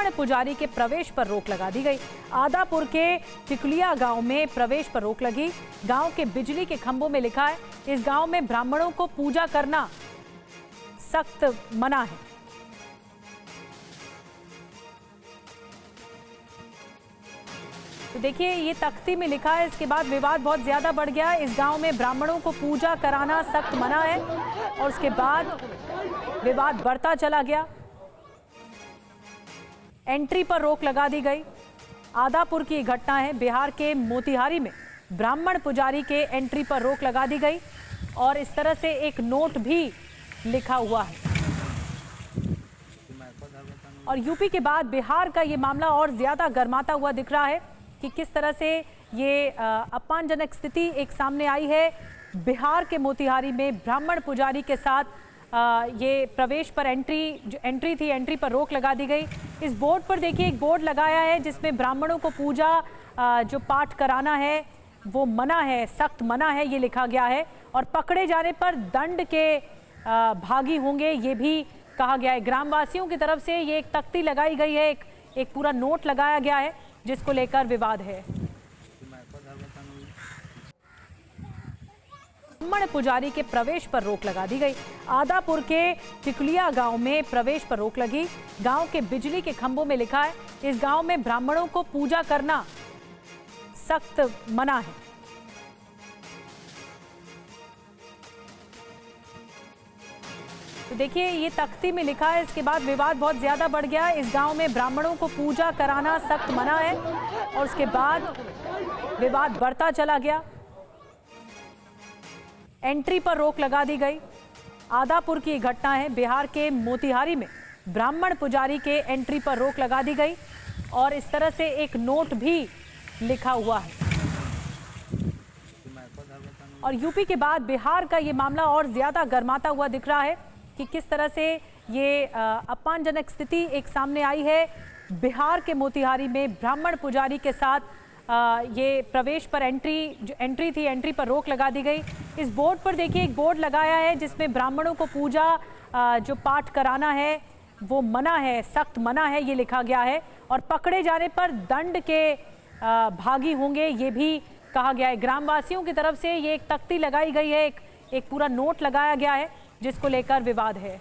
ब्राह्मण पुजारी के प्रवेश पर रोक लगा दी गई। आदापुर के टिकुलिया गांव में प्रवेश पर रोक लगी। गांव के बिजली के खंभों में लिखा है, इस गांव में ब्राह्मणों को पूजा करना सख्त मना है। तो देखिए, ये तख्ती में लिखा है। इसके बाद विवाद बहुत ज्यादा बढ़ गया। इस गांव में ब्राह्मणों को पूजा कराना सख्त मना है और उसके बाद विवाद बढ़ता चला गया। एंट्री पर रोक लगा दी गई। आदापुर की घटना है। बिहार के मोतिहारी में ब्राह्मण पुजारी के एंट्री पर रोक लगा दी गई और इस तरह से एक नोट भी लिखा हुआ है। और यूपी के बाद बिहार का ये मामला और ज्यादा गर्माता हुआ दिख रहा है कि किस तरह से ये अपमानजनक स्थिति एक सामने आई है। बिहार के मोतिहारी में ब्राह्मण पुजारी के साथ ये प्रवेश पर एंट्री पर रोक लगा दी गई। इस बोर्ड पर देखिए, एक बोर्ड लगाया है जिसमें ब्राह्मणों को पूजा जो पाठ कराना है वो मना है, सख्त मना है, ये लिखा गया है। और पकड़े जाने पर दंड के भागी होंगे, ये भी कहा गया है। ग्रामवासियों की तरफ से ये एक तख्ती लगाई गई है, एक पूरा नोट लगाया गया है जिसको लेकर विवाद है। ब्राह्मण पुजारी के प्रवेश पर रोक लगा दी गई। आदापुर के टिकुलिया गांव में प्रवेश पर रोक लगी। गांव के बिजली के खंभों में लिखा है, इस गांव में ब्राह्मणों को पूजा करना सख्त मना है। तो देखिए, ये तख्ती में लिखा है। इसके बाद विवाद बहुत ज्यादा बढ़ गया। इस गांव में ब्राह्मणों को पूजा कराना सख्त मना है और उसके बाद विवाद बढ़ता चला गया। एंट्री पर रोक लगा दी गई। आदापुर की घटना है। बिहार के मोतिहारी में ब्राह्मण पुजारी के एंट्री पर रोक लगा दी गई और इस तरह से एक नोट भी लिखा हुआ है। और यूपी के बाद बिहार का ये मामला और ज्यादा गर्माता हुआ दिख रहा है कि किस तरह से ये अपमानजनक स्थिति एक सामने आई है। बिहार के मोतिहारी में ब्राह्मण पुजारी के साथ ये प्रवेश पर एंट्री पर रोक लगा दी गई। इस बोर्ड पर देखिए, एक बोर्ड लगाया है जिसमें ब्राह्मणों को पूजा जो पाठ कराना है वो मना है, सख्त मना है, ये लिखा गया है। और पकड़े जाने पर दंड के भागी होंगे, ये भी कहा गया है। ग्रामवासियों की तरफ से ये एक तख्ती लगाई गई है, एक पूरा नोट लगाया गया है जिसको लेकर विवाद है।